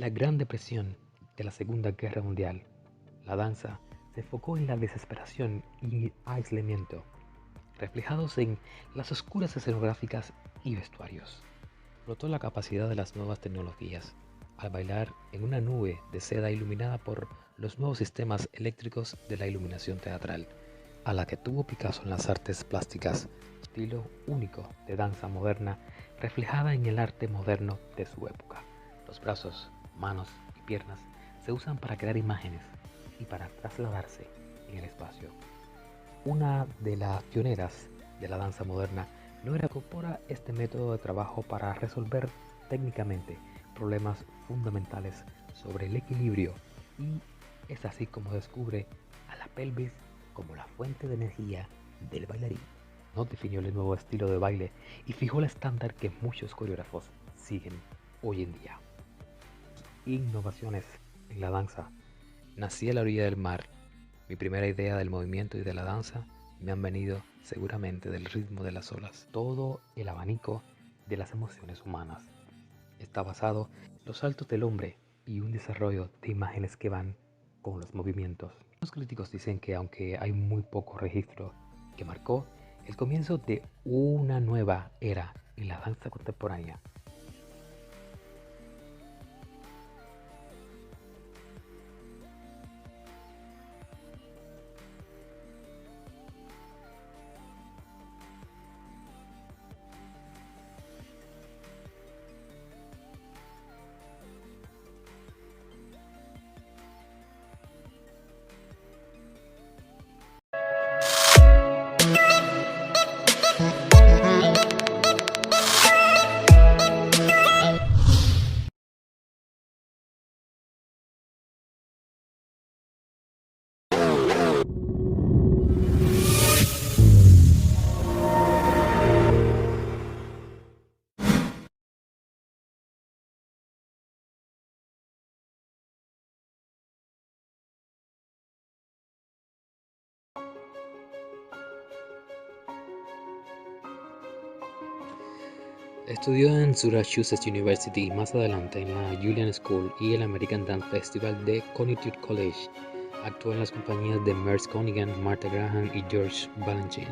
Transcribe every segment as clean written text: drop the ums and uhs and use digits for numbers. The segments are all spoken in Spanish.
la Gran Depresión de la Segunda Guerra Mundial, la danza se enfocó en la desesperación y aislamiento, reflejados en las oscuras escenográficas y vestuarios. Explotó la capacidad de las nuevas tecnologías al bailar en una nube de seda iluminada por los nuevos sistemas eléctricos de la iluminación teatral, a la que tuvo Picasso en las artes plásticas, estilo único de danza moderna reflejada en el arte moderno de su época. Los brazos, manos y piernas se usan para crear imágenes y para trasladarse en el espacio. Una de las pioneras de la danza moderna logra incorporar este método de trabajo para resolver técnicamente problemas fundamentales sobre el equilibrio, y es así como descubre a la pelvis como la fuente de energía del bailarín. No definió el nuevo estilo de baile y fijó el estándar que muchos coreógrafos siguen hoy en día. Innovaciones en la danza. Nací a la orilla del mar. Mi primera idea del movimiento y de la danza me han venido seguramente del ritmo de las olas. Todo el abanico de las emociones humanas está basado en los saltos del hombre y un desarrollo de imágenes que van con los movimientos. Los críticos dicen que aunque hay muy poco registro, que marcó el comienzo de una nueva era en la danza contemporánea. Estudió en Syracuse University y más adelante en la Juilliard School y el American Dance Festival de Connecticut College. Actuó en las compañías de Merce Cunningham, Martha Graham y George Balanchine,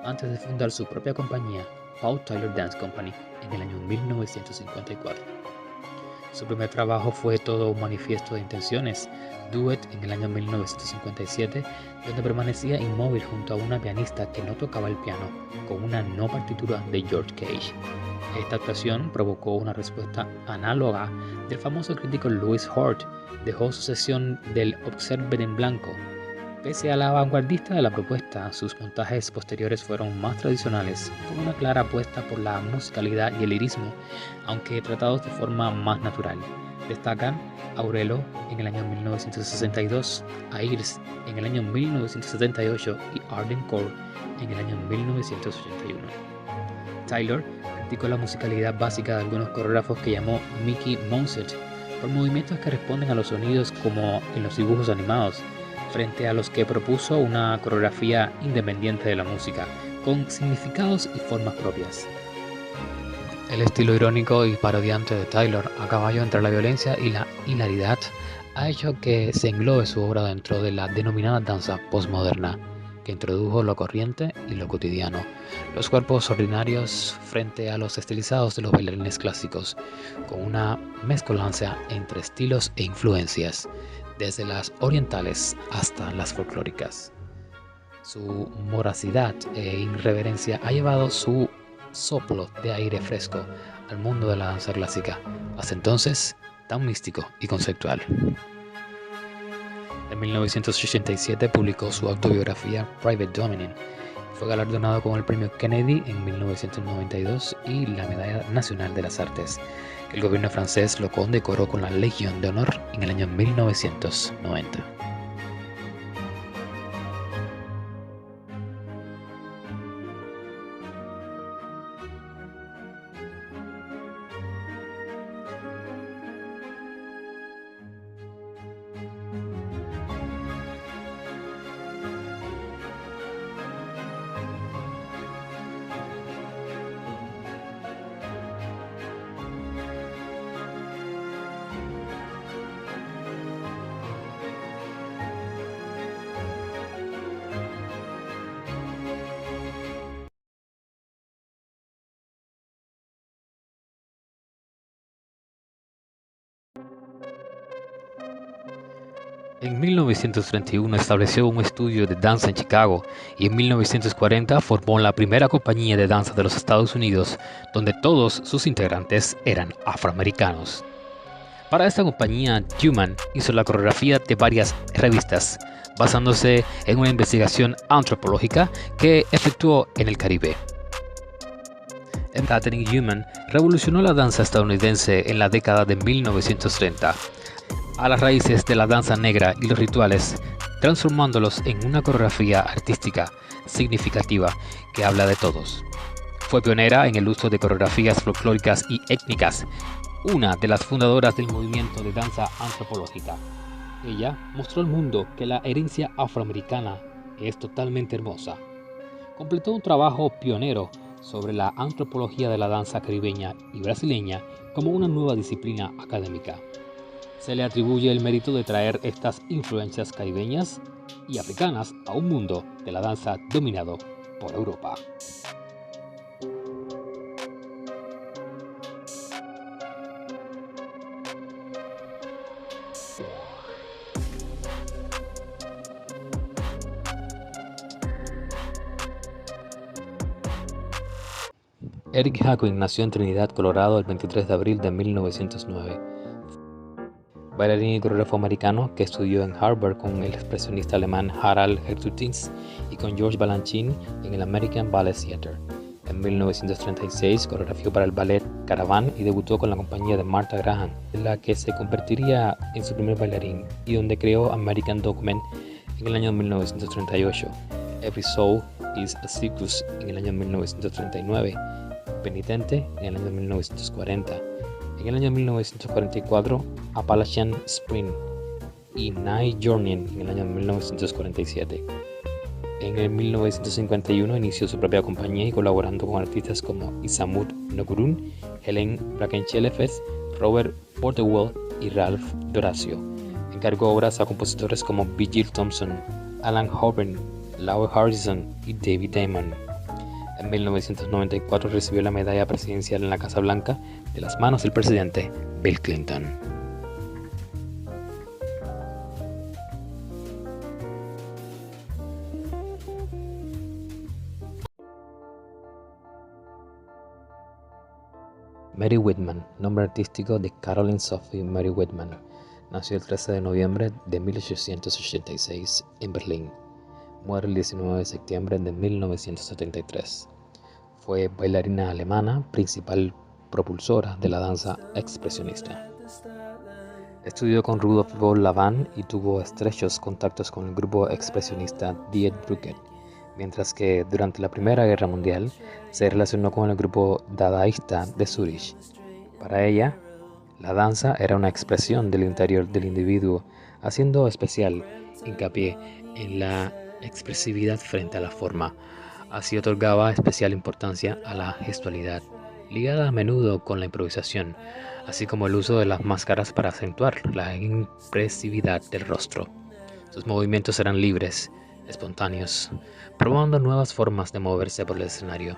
antes de fundar su propia compañía, Paul Tyler Dance Company, en el año 1954. Su primer trabajo fue Todo un manifiesto de intenciones, Duet, en el año 1957, donde permanecía inmóvil junto a una pianista que no tocaba el piano, con una no partitura de George Cage. Esta actuación provocó una respuesta análoga del famoso crítico Louis Hort. Dejó su sesión del Observer en blanco. Pese a la vanguardista de la propuesta, sus montajes posteriores fueron más tradicionales, con una clara apuesta por la musicalidad y el lirismo, aunque tratados de forma más natural. Destacan Aurelo en el año 1962, Airs en el año 1978 y Arden Core en el año 1981. Tyler criticó la musicalidad básica de algunos coreógrafos que llamó Mickey Mouse por movimientos que responden a los sonidos como en los dibujos animados, frente a los que propuso una coreografía independiente de la música, con significados y formas propias. El estilo irónico y parodiante de Tyler, a caballo entre la violencia y la hilaridad, ha hecho que se englobe su obra dentro de la denominada danza postmoderna, que introdujo lo corriente y lo cotidiano, los cuerpos ordinarios frente a los estilizados de los bailarines clásicos, con una mezcolanza entre estilos e influencias, desde las orientales hasta las folclóricas. Su voracidad e irreverencia ha llevado su soplo de aire fresco al mundo de la danza clásica, hasta entonces tan místico y conceptual. En 1987 publicó su autobiografía Private Dominion. Fue galardonado con el premio Kennedy en 1992 y la Medalla Nacional de las Artes. El gobierno francés lo condecoró con la Legión de Honor en el año 1990. En 1931 estableció un estudio de danza en Chicago y en 1940 formó la primera compañía de danza de los Estados Unidos, donde todos sus integrantes eran afroamericanos. Para esta compañía, Human hizo la coreografía de varias revistas, basándose en una investigación antropológica que efectuó en el Caribe. Katherine Human revolucionó la danza estadounidense en la década de 1930, a las raíces de la danza negra y los rituales, transformándolos en una coreografía artística significativa que habla de todos. Fue pionera en el uso de coreografías folclóricas y étnicas, una de las fundadoras del movimiento de danza antropológica. Ella mostró al mundo que la herencia afroamericana es totalmente hermosa. Completó un trabajo pionero sobre la antropología de la danza caribeña y brasileña como una nueva disciplina académica. Se le atribuye el mérito de traer estas influencias caribeñas y africanas a un mundo de la danza dominado por Europa. Eric Hackling nació en Trinidad, Colorado, el 23 de abril de 1909. Bailarín y coreógrafo americano que estudió en Harvard con el expresionista alemán Harald Hertutins y con George Balanchine en el American Ballet Theatre. En 1936 coreografió para el ballet Caravan y debutó con la compañía de Martha Graham, en la que se convertiría en su primer bailarín y donde creó American Document en el año 1938, Every Soul is a Circus en el año 1939, Penitente en el año 1940, en el año 1944 Appalachian Spring y Night Journey en el año 1947. En el 1951 inició su propia compañía y colaborando con artistas como Isamut Nogurun, Helen Brackenschellefes, Robert Porterwell y Ralph D'Orazio. Encargó obras a compositores como Virgil Thompson, Alan Hoban, Lowell Harrison y David Damon. En 1994 recibió la medalla presidencial en la Casa Blanca de las manos del presidente Bill Clinton. Mary Whitman, nombre artístico de Caroline Sophie Mary Whitman, nació el 13 de noviembre de 1886 en Berlín. Muere el 19 de septiembre de 1973. Fue bailarina alemana, principal propulsora de la danza expresionista. Estudió con Rudolf von Laban y tuvo estrechos contactos con el grupo expresionista Die Brücke, mientras que durante la Primera Guerra Mundial se relacionó con el grupo dadaísta de Zúrich. Para ella, la danza era una expresión del interior del individuo, haciendo especial hincapié en la expresividad frente a la forma. Así otorgaba especial importancia a la gestualidad, ligada a menudo con la improvisación, así como el uso de las máscaras para acentuar la impresividad del rostro. Sus movimientos eran libres, espontáneos, probando nuevas formas de moverse por el escenario,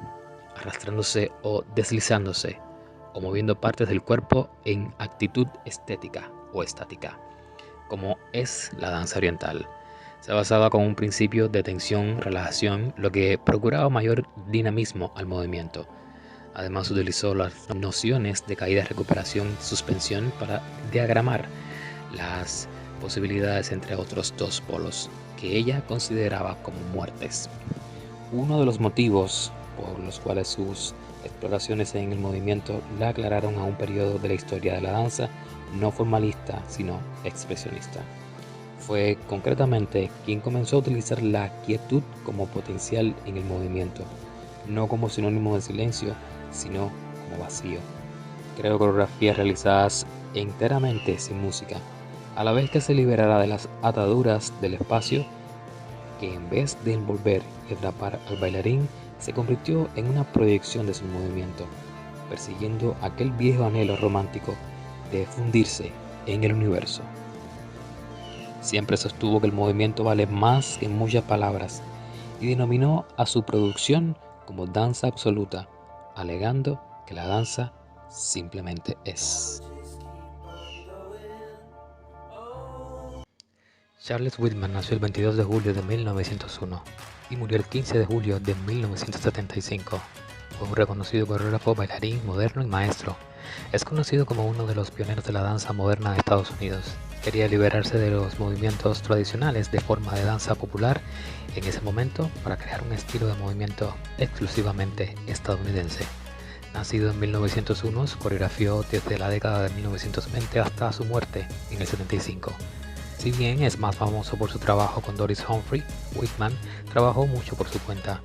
arrastrándose o deslizándose, o moviendo partes del cuerpo en actitud estética o estática, como es la danza oriental. Se basaba con un principio de tensión, relajación, lo que procuraba mayor dinamismo al movimiento. Además utilizó las nociones de caída, recuperación, suspensión para diagramar las posibilidades entre otros dos polos que ella consideraba como muertes. Uno de los motivos por los cuales sus exploraciones en el movimiento la aclararon a un periodo de la historia de la danza no formalista, sino expresionista. Fue concretamente quien comenzó a utilizar la quietud como potencial en el movimiento, no como sinónimo de silencio, sino como vacío. Creó coreografías realizadas enteramente sin música, a la vez que se liberara de las ataduras del espacio, que en vez de envolver y atrapar al bailarín, se convirtió en una proyección de su movimiento, persiguiendo aquel viejo anhelo romántico de fundirse en el universo. Siempre sostuvo que el movimiento vale más que muchas palabras y denominó a su producción como danza absoluta, alegando que la danza simplemente es. Charles Whitman nació el 22 de julio de 1901 y murió el 15 de julio de 1975. Fue un reconocido coreógrafo, bailarín, moderno y maestro. Es conocido como uno de los pioneros de la danza moderna de Estados Unidos. Quería liberarse de los movimientos tradicionales de forma de danza popular en ese momento para crear un estilo de movimiento exclusivamente estadounidense. Nacido en 1901, coreografió desde la década de 1920 hasta su muerte en el 75. Si bien es más famoso por su trabajo con Doris Humphrey, Whitman trabajó mucho por su cuenta.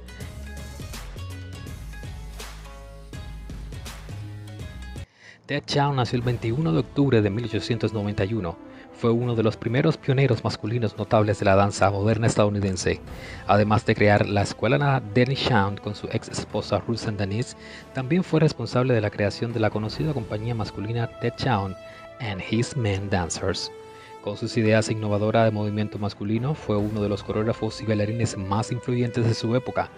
Ted Chown nació el 21 de octubre de 1891. Fue uno de los primeros pioneros masculinos notables de la danza moderna estadounidense. Además de crear la escuela Dennis Chown con su ex esposa Ruth St. Denis, también fue responsable de la creación de la conocida compañía masculina Ted Chown and His Men Dancers. Con sus ideas innovadoras de movimiento masculino, fue uno de los coreógrafos y bailarines más influyentes de su época.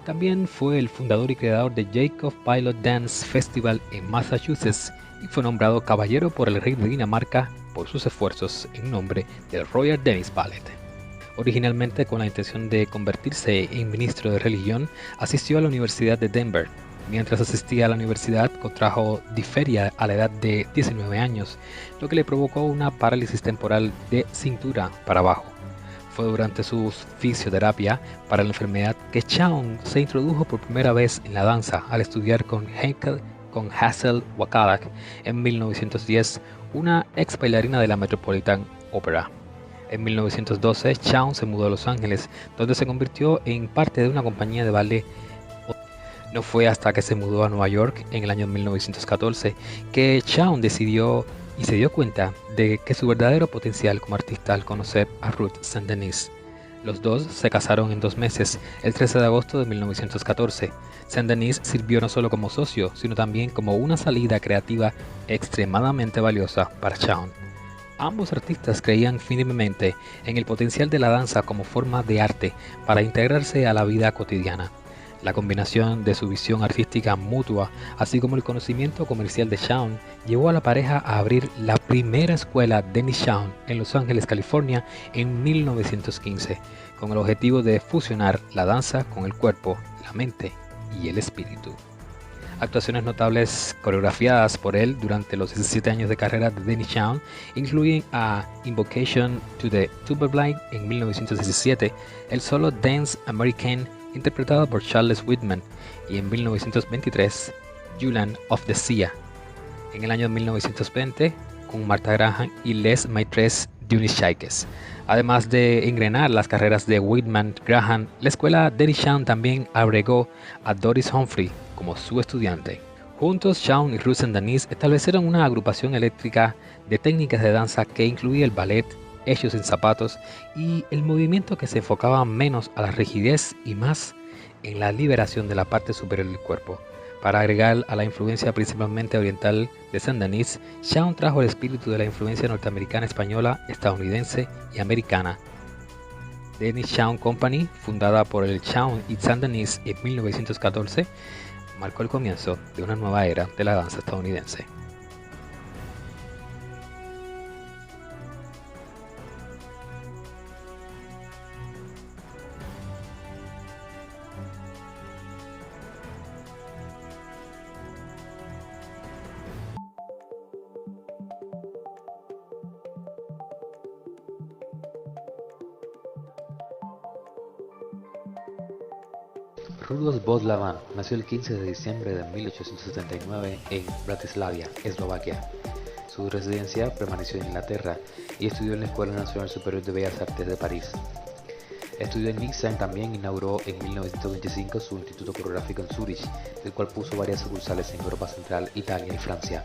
También fue el fundador y creador de Jacob Pilot Dance Festival en Massachusetts y fue nombrado caballero por el rey de Dinamarca por sus esfuerzos en nombre del Royal Danish Ballet. Originalmente con la intención de convertirse en ministro de religión, asistió a la Universidad de Denver. Mientras asistía a la universidad, contrajo difteria a la edad de 19 años, lo que le provocó una parálisis temporal de cintura para abajo. Fue durante su fisioterapia para la enfermedad que Chown se introdujo por primera vez en la danza al estudiar con Hazel Wacalac en 1910, una ex bailarina de la Metropolitan Opera. En 1912, Chown se mudó a Los Ángeles, donde se convirtió en parte de una compañía de ballet. No fue hasta que se mudó a Nueva York en el año 1914 que Chown decidió y se dio cuenta de que su verdadero potencial como artista al conocer a Ruth St. Denis. Los dos se casaron en 2 meses, el 13 de agosto de 1914. St. Denis sirvió no solo como socio, sino también como una salida creativa extremadamente valiosa para Chown. Ambos artistas creían firmemente en el potencial de la danza como forma de arte para integrarse a la vida cotidiana. La combinación de su visión artística mutua, así como el conocimiento comercial de Chown, llevó a la pareja a abrir la primera escuela Dennis Chown en Los Ángeles, California, en 1915, con el objetivo de fusionar la danza con el cuerpo, la mente y el espíritu. Actuaciones notables coreografiadas por él durante los 17 años de carrera de Dennis Chown incluyen a Invocation to the Tuberblind en 1917, el solo Dance Americain interpretado por Charles Whitman, y en 1923, Julian of the Sea. En el año 1920, con Martha Graham y Les Maîtres d'Unis Chaikes. Además de engrenar las carreras de Whitman Graham, la escuela Dennis Chown también agregó a Doris Humphrey como su estudiante. Juntos, Chown y Ruth St. Denis establecieron una agrupación eléctrica de técnicas de danza que incluía el ballet, hechos en zapatos y el movimiento que se enfocaba menos a la rigidez y más en la liberación de la parte superior del cuerpo. Para agregar a la influencia principalmente oriental de St. Denis, Chown trajo el espíritu de la influencia norteamericana, española, estadounidense y americana. Dennis Chown Company, fundada por el Chown y St. Denis en 1914, marcó el comienzo de una nueva era de la danza estadounidense. Rudolf Boslavan nació el 15 de diciembre de 1879 en Bratislava, Eslovaquia. Su residencia permaneció en Inglaterra y estudió en la Escuela Nacional Superior de Bellas Artes de París. Estudió en Niza y también inauguró en 1925 su Instituto Coreográfico en Zúrich, del cual puso varias sucursales en Europa Central, Italia y Francia.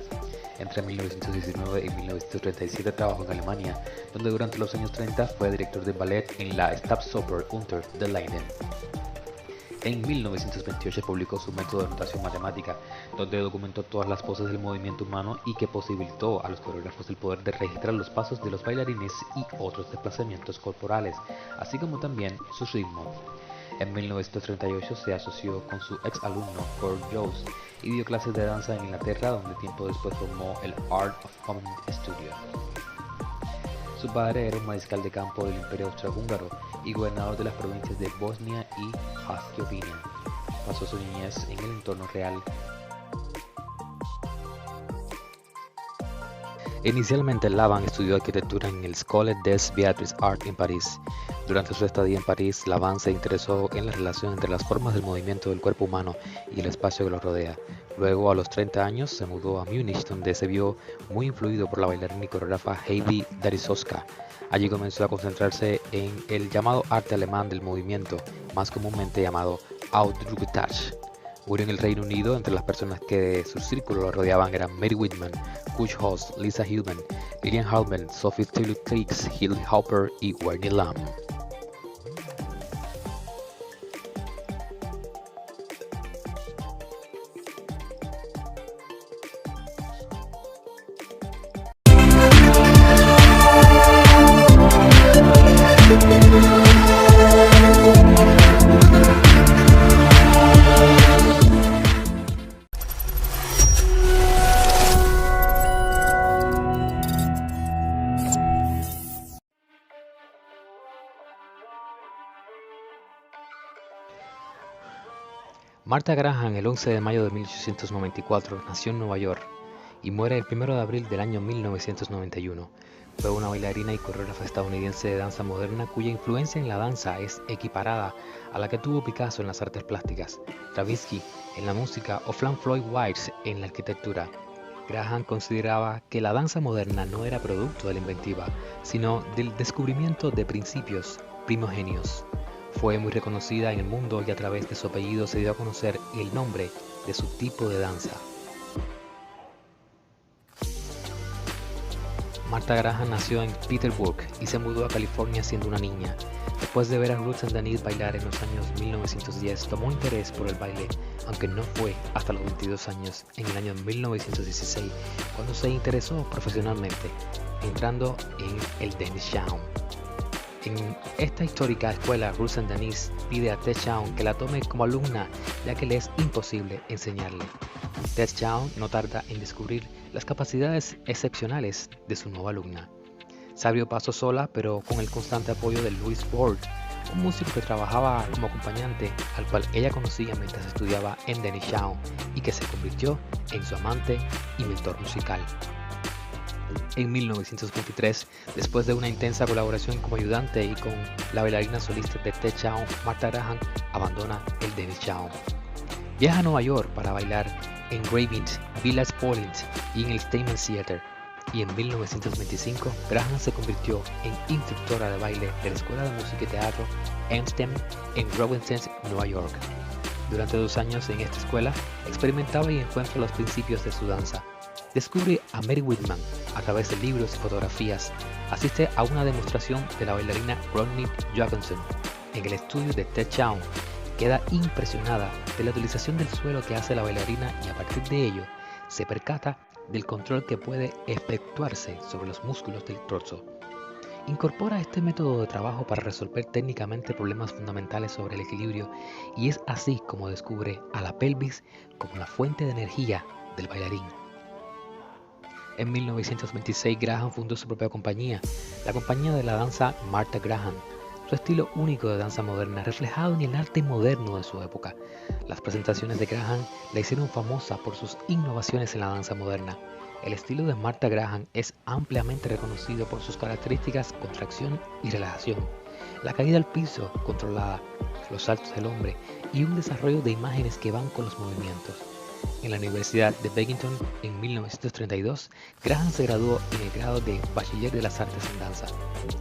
Entre 1919 y 1937 trabajó en Alemania, donde durante los años 30 fue director de ballet en la Staatsoper unter den Linden. En 1928 publicó su método de notación matemática, donde documentó todas las poses del movimiento humano y que posibilitó a los coreógrafos el poder de registrar los pasos de los bailarines y otros desplazamientos corporales, así como también su ritmo. En 1938 se asoció con su ex alumno Gord Jones y dio clases de danza en Inglaterra, donde tiempo después formó el Art of Common Studio. Su padre era un mariscal de campo del Imperio Austrohúngaro y gobernador de las provincias de Bosnia y Herzegovina. Pasó su niñez en el entorno real. Inicialmente Laban estudió arquitectura en el École des Beaux Arts en París. Durante su estadía en París, Laban se interesó en la relación entre las formas del movimiento del cuerpo humano y el espacio que lo rodea. Luego, a los 30 años, se mudó a Múnich, donde se vio muy influido por la bailarina y coreógrafa Heidi Daridowska. Allí comenzó a concentrarse en el llamado arte alemán del movimiento, más comúnmente llamado Ausdruckstanz. Murió en el Reino Unido. Entre las personas que de su círculo lo rodeaban eran Mary Whitman, Kurt Holst, Lisa Hillman, Lillian Hallman, Sophie Taylor-Clix, Hilly Hopper y Werner Lamb. Martha Graham, el 11 de mayo de 1894, nació en Nueva York y muere el 1 de abril del año 1991. Fue una bailarina y coreógrafa estadounidense de danza moderna cuya influencia en la danza es equiparada a la que tuvo Picasso en las artes plásticas, Stravinsky en la música o Frank Lloyd Wright en la arquitectura. Graham consideraba que la danza moderna no era producto de la inventiva, sino del descubrimiento de principios primogenios. Fue muy reconocida en el mundo y a través de su apellido se dio a conocer el nombre de su tipo de danza. Martha Graham nació en Petersburg y se mudó a California siendo una niña. Después de ver a Ruth and Denise bailar en los años 1910, tomó interés por el baile, aunque no fue hasta los 22 años, en el año 1916, cuando se interesó profesionalmente, entrando en el dance show. En esta histórica escuela, Ruth and Denise pide a Ted Chown que la tome como alumna, ya que le es imposible enseñarle. Ted Chown no tarda en descubrir las capacidades excepcionales de su nueva alumna. Se abrió paso sola, pero con el constante apoyo de Louis Ford, un músico que trabajaba como acompañante, al cual ella conocía mientras estudiaba en Dennis Chown y que se convirtió en su amante y mentor musical. En 1923, después de una intensa colaboración como ayudante y con la bailarina solista de Ted Chown, Martha Graham abandona el Dennis Chown. Viaja a Nueva York para bailar en Graveyard, Village Poland y en el Steinman Theater, y en 1925 Graham se convirtió en instructora de baile de la Escuela de Música y Teatro EMSTEM en Robeson, Nueva York. Durante 2 años en esta escuela experimentaba y encuentra los principios de su danza. Descubre a Mary Whitman a través de libros y fotografías. Asiste a una demostración de la bailarina Rodney Jacobson en el estudio de Ted Chown. Queda impresionada de la utilización del suelo que hace la bailarina y a partir de ello se percata del control que puede efectuarse sobre los músculos del torso. Incorpora este método de trabajo para resolver técnicamente problemas fundamentales sobre el equilibrio y es así como descubre a la pelvis como la fuente de energía del bailarín. En 1926 Graham fundó su propia compañía, la compañía de la danza Martha Graham. Su estilo único de danza moderna reflejado en el arte moderno de su época. Las presentaciones de Graham la hicieron famosa por sus innovaciones en la danza moderna. El estilo de Martha Graham es ampliamente reconocido por sus características contracción y relajación, la caída al piso controlada, los saltos del hombre y un desarrollo de imágenes que van con los movimientos. En la Universidad de Binghamton en 1932, Graham se graduó en el grado de Bachiller de las Artes en Danza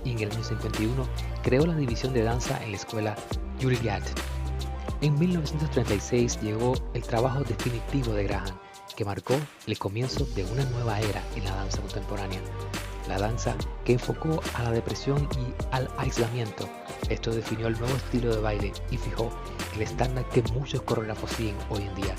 y en el año 51 creó la división de danza en la escuela Juilliard. En 1936 llegó el trabajo definitivo de Graham, que marcó el comienzo de una nueva era en la danza contemporánea. La danza que enfocó a la depresión y al aislamiento. Esto definió el nuevo estilo de baile y fijó el estándar que muchos coreógrafos siguen hoy en día.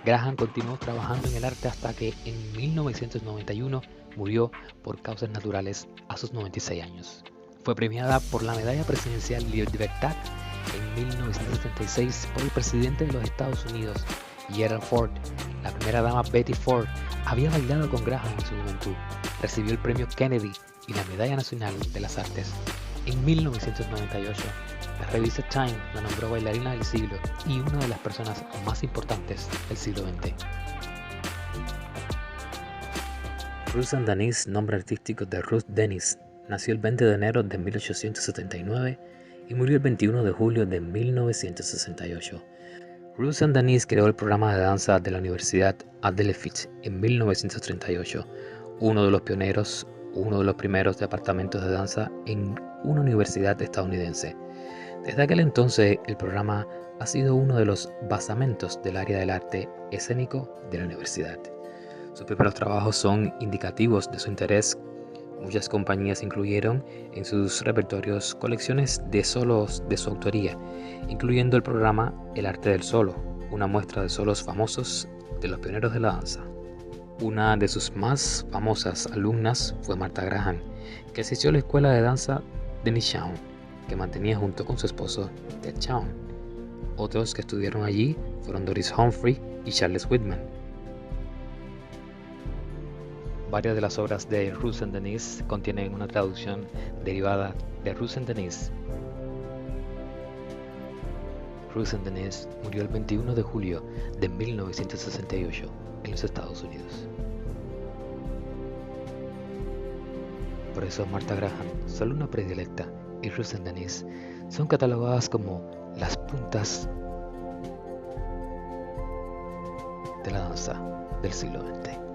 Graham continuó trabajando en el arte hasta que en 1991 murió por causas naturales a sus 96 años. Fue premiada por la Medalla Presidencial Libertad en 1976 por el presidente de los Estados Unidos, Gerald Ford. La primera dama Betty Ford había bailado con Graham en su juventud. Recibió el premio Kennedy y la Medalla Nacional de las Artes. En 1998, la revista Time la nombró bailarina del siglo y una de las personas más importantes del siglo XX. Ruth St. Denis, nombre artístico de Ruth Dennis, nació el 20 de enero de 1879 y murió el 21 de julio de 1968. Ruth St. Denis creó el programa de danza de la Universidad Adelphi en 1938, uno de los primeros departamentos de danza en una universidad estadounidense. Desde aquel entonces, el programa ha sido uno de los basamentos del área del arte escénico de la universidad. Sus primeros trabajos son indicativos de su interés. Muchas compañías incluyeron en sus repertorios colecciones de solos de su autoría, incluyendo el programa El Arte del Solo, una muestra de solos famosos de los pioneros de la danza. Una de sus más famosas alumnas fue Martha Graham, que asistió a la escuela de danza Denis Shawn, que mantenía junto con su esposo Ted Shawn. Otros que estudiaron allí fueron Doris Humphrey y Charles Whitman. Varias de las obras de Ruth St. Denis contienen una traducción derivada de Ruth St. Denis. Ruth St. Denis murió el 21 de julio de 1968 en los Estados Unidos. Por eso Martha Graham, su alumna predilecta, y Ruth St. Denis son catalogadas como las puntas de la danza del siglo XX.